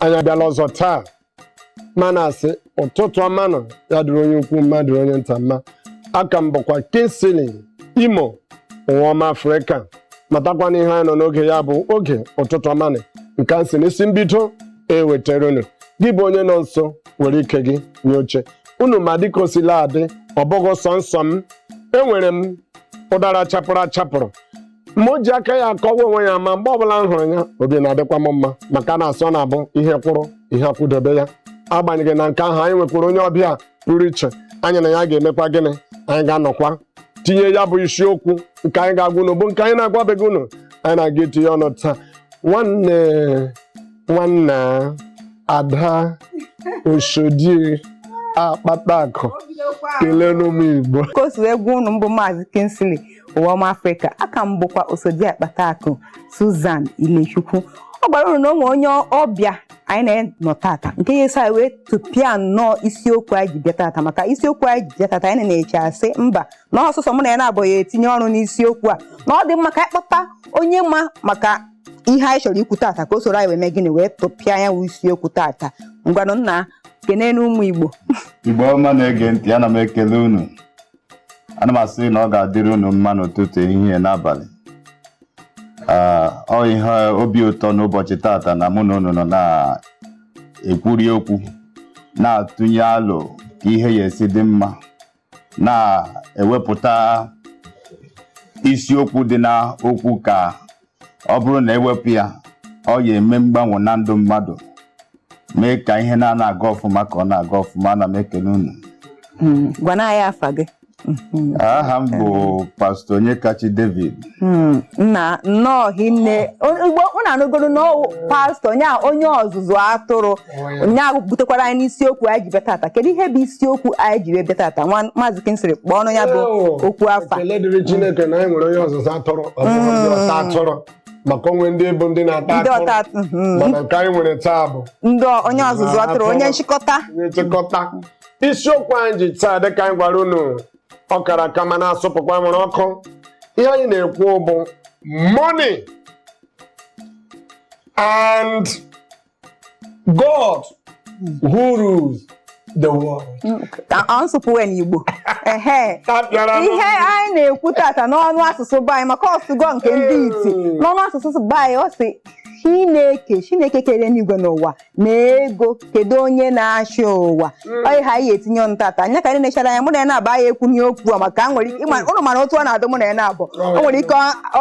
anyị abịala ọzọ taa mana asị ụtụtụ ọmanụ ya dịrị onye ukwu mmadụ onye nta mma aka m bụkwa Kirie Imo ụwa ọma Afrịka matakwana ihe anyị nọ n'oge ya bụ oge ụtụtụ ọmanụ nke a sị n'isi mbido ewetara unu gị bụ onye nọ nso were ike gị nye oche unu ma dịka o sila adị ọ bụghị sọ nsọ m enwere m ụdara chapụrụ achapụrụ ma o ji aka ya akọwa onwe ya ma mgbe ọbụla m hụrụ ya obi na-adịkwa m mma maka na asọ na-abụ ihe kwụrụ ihe akwụdobe ya agbanyeghị na nke ahụ anyị nwekwara onye ọbịa pụrụ iche anyị na ya ga-emekwa gịnị anyị ga-anọkwa tinye ya bụ isiokwu nke anyị ga-agwa unu bụ nke anyị na-agwabeghị unu anyị na-aga etinye ọnụ taa nwanne ada Oshodi akpata akụ kelere m Igbo ka o si wee gwa unu mbụ Maazị Kirie ụwa ọma Afrịka aka m bụkwa Oshodi akpata akụ Susan Ilechukwu ọ gwara unu na onwe onye ọbịa anyị na-enọ tata nke ya esa wee tụpịa nnọọ isiokwu anyị ji bịa tata maka isiokwu anyị ji bịa tata anyị na-eche asị mba na ọsụsọ mụ na ya na-abụghị etinye ọrụ n'isiokwu a na ọ dị mma ka anyị kpọta onye ma maka ihe anyị chọrọ ikwu tata ka o soro anyị wee mee gịnị wee tụpịa ya wụ isiokwu tata ngwanụ nna kene n'ụmụ Igbo Igbo ọma na-ege ntị ana m ekele unu ana m asị na ọ ga-adịrị unu mma n'ụtụtụ ehihie n'abalị ọ ihe obi ụtọ n'ụbọchị tata na mụ na unu nọ na-ekwuri okwu na-atụnye alụ ka ihe ya esi dị mma na-ewepụta isiokwu dị na okwu ka ọ bụrụ na ewepụ ya ọ ya eme mgbanwe na ndụ mmadụ mee ka ihe na-aga ọfụma ka ọ na-aga ọfụma ana m ekele unu gwana anyị afa gị aha m bụ Pastọ Onyekachi David nna nnọọ hinne ugbo unu anụgoro n'ọwụ pastọ onye ọzụzụ atụrụ onye ahụ butekwara anyị n'isiokwu anyị ji bịa tata kedu ihe bụ isiokwu anyị ji bịa tata Maazị Kirie kpọọ ọnụ ya bụ okwu afa ekele dịrị Chineke na anyị nwere onye ọzụzụ atụrụ ọta atụrụ maka onwe ndị bụ ndị na-ata atụrụ mana nke anyị nwere taa bụ ndị onye ọzụzụ atụrụ onye nchịkọta isiokwu anyị ji taa dịka anyị gwara unu ọkara aka ma na-asụpụkwa nwere ọkụ ihe anyị na-ekwu bụ money and God who rules the world. Ansụpụwe n'Igbo ihe anyị na-ekwu tata n'ọnụ asụsụ be anyị maka ọsụgọ nke ndị iti n'ọnụ asụsụ be anyị ọ sị Chineke kere n'igwe n'ụwa na ego kedu onye na-achị ụwa ọ ihe anyị etinye ọnụ tata anya ka anyị na-echara anya mụ na ya na-aba ya ekwu n'okwu a maka nwere ike ụnụ mara otu ọ na-adụ mụ na ya na-abụ o nwere ike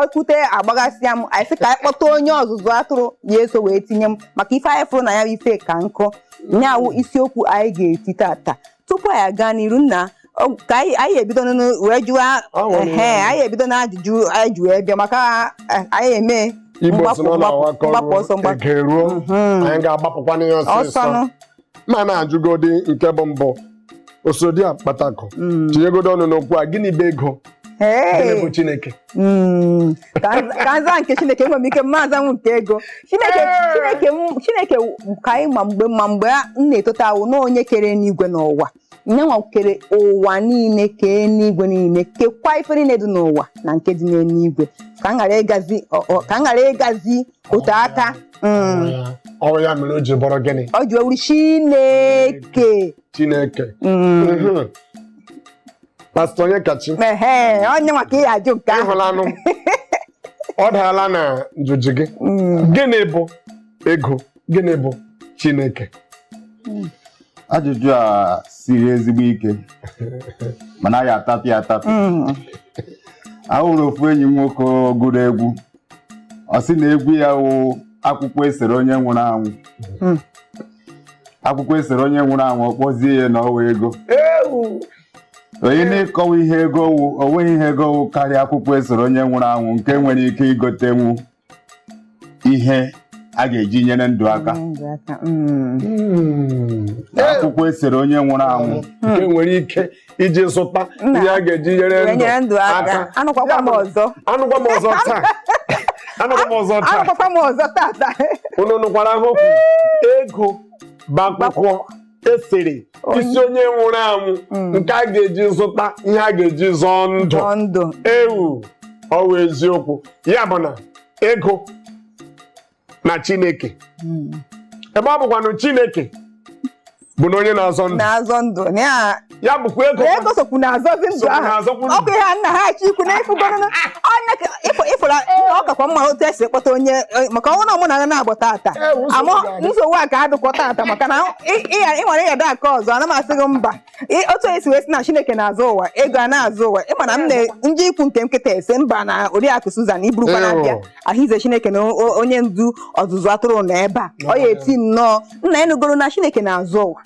okwute agbagasịa m anyị sị ka anyị kpọta onye ọzụzụ atụrụ ya eso wee tinye m maka ife anyị fụrụ na ya bụ ife ka nkụ nyawụ isiokwu anyị ga-eti tata tupu anyị aga n'iru nna ka anyị ebido wee jụọ anyị ebido na ajụjụ anyị ji wee bịa maka anyị eme mgbapụ ọsọ mgbapụ anyị ga-agbapụkwa n'ihe ọsịsọ ma na-ajụgodi nke bụ mbụ Oshodi akpata akụ tinyegodo ọnụ n'okwu a gịnị bụ ego gịnị bụ Chineke ka nza nke Chineke enwere m ike mma azanwu nke ego Chineke ka anyị ma mgbe m na-etota awụ na onye kere n'igwe n'ụwa nyanwa kere ụwa niile kee n'igwe niile kekwa ife niile dị n'ụwa na nke dị n'eluigwe ka m ghara ịgazi otu aka ọ ya mere o ji bụrụ gịnị ọ ji ewuru Chineke Pastọ Onyekachi onye nwa ka ị ajụ nke ahụ ịhụlanụ ọ daala na njụjụ gị gịnị bụ ego gịnị bụ Chineke ajụjụ a siri ezigbo ike mana ya atapị ahụrụ ofu enyi m nwoke gụrụ egwu ọ sị na egwu ya wụ akwụkwọ esere onye nwụrụ anwụ akwụkwọ esere onye nwụrụ anwụ ọ kpọzie ya na ọwa ego onye na-ekọwa ihe ego wụ o nweghị ihe ego wụ karịa akwụkwọ esere onye nwụrụ anwụ nke nwere ike igotenwu ihe a ga-eji nyere ndụ aka akwụkwọ esere onye nwụrụ anwụ nke nwere ike iji zụta ihe a ga-eji nyere ndụ aka anụkwakwa m ọzọ taa unu nụkwara ahụhụ ego bụ akwụkwọ esere isi onye nwụrụ anwụ nke a ga-eji zụta ihe a ga-eji zọọ ndụ ewu ọwụ eziokwu ya bụ na ego na Chineke ebe ọ bụkwanụ Chineke bụ na onye na-azọ ndụ na-azọ ndụ ya bụkwa ego sokwu na-azọzi ndụ ahụ ọkụ ihe a na-achị ikwu na ịfụgonụ ịfụra ọkakwa mma otu esi ekpọta onye maka ọnwụ na ọmụ na na-agbọ tata nsogbu a ka adụkọ tata maka na ị nwere ịyada aka ọzọ ana m asị gị mba otu esi wee sị na Chineke na-azụ ụwa ego a na-azụ ụwa ịma na m ndị ikwu nke nkịta ese mba na Oriakụ Susan iburukwa na-abịa ahụize Chineke na onye ndu ọzụzụ atụrụ na ebe a ọ ya eti nnọọ nna enugoro na Chineke na-azụ ụwa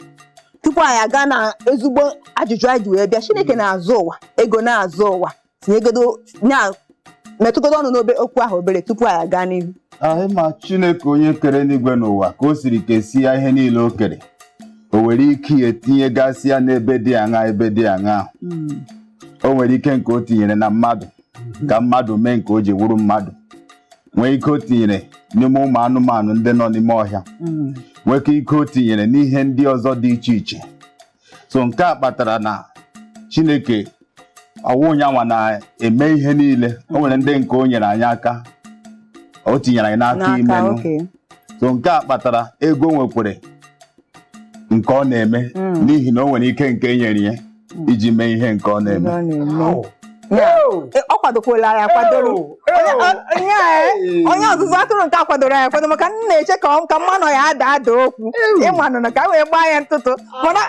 tupu anyị aga na ezigbo ajụjụ anyị ji wee bịa Chineke na-azụ ụwa ego na-azụ ụwa tinyegodo metụgodo ọnụ n'obe okwu ahụ obere tupu anyị aga n'ihu ma Chineke onye kere n'igwe n'ụwa ka o siri kesia ihe niile o kere o nwere ike etinyegasị ya n'ebe dị aṅa ebe dị aṅa o nwere ike nke o tinyere na mmadụ ka mmadụ mee nke o ji wuru mmadụ nwee ike o tinyere n'ime ụmụ anụmanụ ndị nọ n'ime ọhịa nwee ike o tinyere n'ihe ndị ọzọ dị iche iche so nke a kpatara na Chineke ọwụ nyanwa na-eme ihe niile o nwere ndị nke o nyere anyị aka o tinyere anyị n'aka imenụ so nke a kpatara ego nwekwere nke ọ na-eme n'ihi na o nwere ike nke e nyere ya iji mee ihe nke ọ na-eme ọ kwadokwala ya akwadoro onye ọzụzụ atụrụ nke akwadoro ya akwado maka m na-eche ka mmanụ ya ada okwu ịmanụ na ka wee gbaa ya ntụtụ mana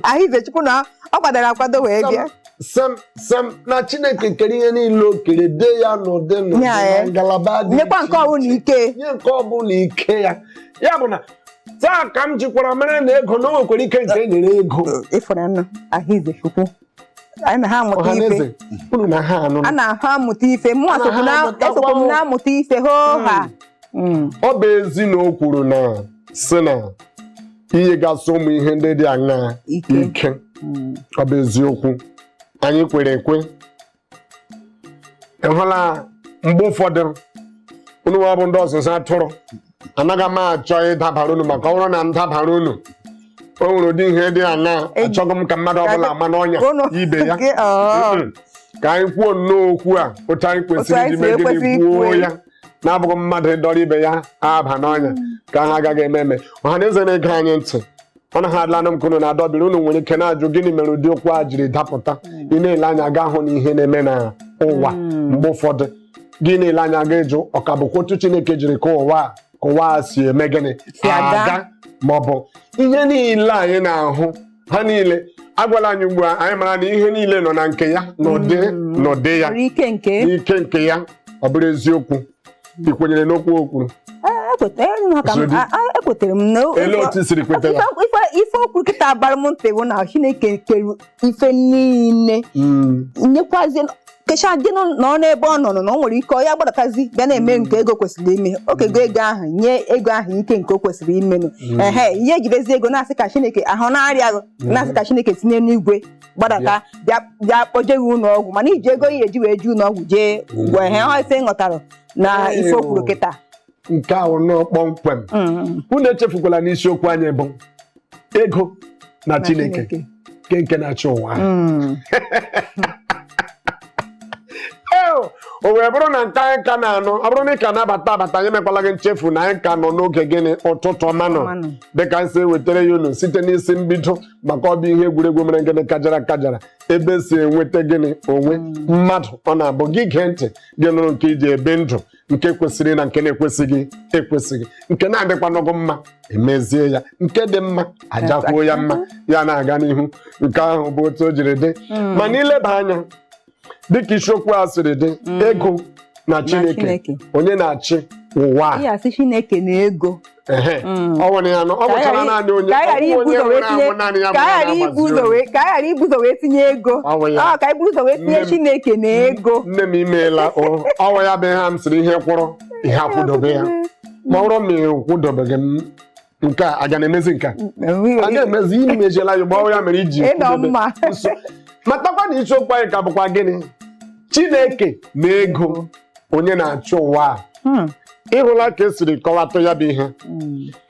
ahụize Chukwu na ọ kwadoro akwado wee bịa sam na Chineke kere ihe niile o kere dee ya n'ụdị na ngalaba dị nyekwa nke ọbụla ike nye nke ọbụla ike ya bụ na taa ka m jikwara mara na ego na o nwekwara ike nke e nyere ego ịfụrụ ahụize Chukwu anyị na ha amụta ife a na-ahụ amụta ife mụ esokwu m na-amụta ife ha ọ bụ ezi na o kwuru na si na ihe gasị ụmụ ihe ndị dị aṅaa ike ọ bụ eziokwu anyị kwere ekwe ịhụla mgbe ụfọdụ unu ọ bụ ndị ọzụzụ atụrụ anaghị m achọ ịdabara unu maka ọrụ na ndabara unu o nwere ụdị ihe dị aṅaa achọghị m ka mmadụ ọbụla ama n'ọnya ibe ya ka anyị kwuo nnọọ okwu a otu anyị kwesịrị iji megide kwuo ya na-abụghị mmadụ ịdọrọ ibe ya aba n'ọnya ka ha agaghị eme ọha na eze na-ege anyị ntị ọ na ha adịlanụ m ka unu na-adọbiri unu nwere ike na-ajụ gịnị mere ụdị okwu a jiri dapụta ị na-ele anya ga hụ na ihe na-eme na ụwa mgbe ụfọdụ gị na-ele anya ga ịjụ ọka bụkwa otu Chineke jiri ka ụwa si eme gịnị aga maọbụ ihe niile anyị na-ahụ ha niile agwala anyị ugbu a anyị mara na ihe niile nọ na nke ya n'ụdị ya ike nke ya ọ bụrụ eziokwu ị kwenyere n'okwu o kwuru ekwetere m na otu siri kweta ya ife okwu kịta bara m ntị bụ na Chineke kere ife niile nyekwazi kecha dị nọ n'ebe ọ nọ na o nwere ike ọ ya gbadatazi bịa na-eme nke ego kwesịrị ime okego ego ahụ nye ego ahụ ike nke o kwesịrị imenụ ihe ejidezi ego na-asị ka Chineke ahụ na-arịa na-asị ka Chineke tinye n'igwe gbadata bịa kpojeghị ụlọ ọgwụ mana iji ego ihe eji wee ju ụlọ ọgwụ jee ugwu ọ ife nghọtara na ife okwuru kịta nke ahụ nọ kpọmkwem unu echefukwala n'isiokwu anyị bụ ego na Chineke nke na-achị ụwa o wee bụrụ na nke anyị ka na-anụ ọ bụrụ na ị ka nabata anyị mekwala gị nchefu na anyị ka nọ n'oge gịnị ụtụtụ ọmanụ dịka nsi ewetara ya unu site n'isi mbido maka ọ bụ ihe egwuregwu mere gịnị kajara ebe si enweta gịnị onwe mmadụ ọ na-abụ gị gee ntị gị nụrụ nke iji ebe ndụ nke kwesịrị na nke na-ekwesịghị nke na-adịkwa n'ọgụ mma emezie ya nke dị mma ajakwuo ya mma ya na-aga n'ihu nke ahụ bụ otu o jiri dị ma n'ileba anya dịka isiokwu a siri dị ego na Chineke onye na-achị ụwa ya asị Chineke na ego ọ nwere ya ọ bụchara naanị onye ka ghara ibu ụzọ wee tinye ego ka ibu ụzọ wee tinye Chineke na ego nne m imeela ọwa ya bụ ihe m siri ihe kwụrụ ihe akwụdobe ya ma ọ bụrụ ma ịkwụdobeghị m nke a aga na-emezi nke a ga-emezi imejiela ya gbawa ya mere iji nso matakwa na isiokwu anyị ka bụkwa gịnị Chineke na ego onye na-achị ụwa ịhụla ka esiri kọwatụ ya bụ ihe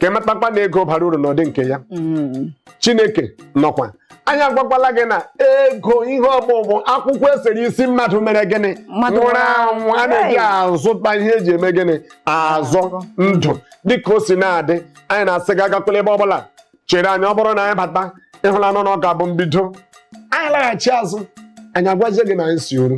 ka ịmatakwa na ego bara uru n'ụdị nke ya Chineke nọkwa anyị agwakwala gị na ego ihe ọmụmụ akwụkwọ esere isi mmadụ mere gịnị nwụrụ anwụ a na-eji azụta ihe eji eme gịnị azọ ndụ dịka o si na-adị anyị na-asị gị agakwala ebe ọbụla chere anyị ọ bụrụ na anyị bata ịhụla nọ n'ọka bụ mbido anyị laghachi azụ anyị agwazie gị na anyị si oru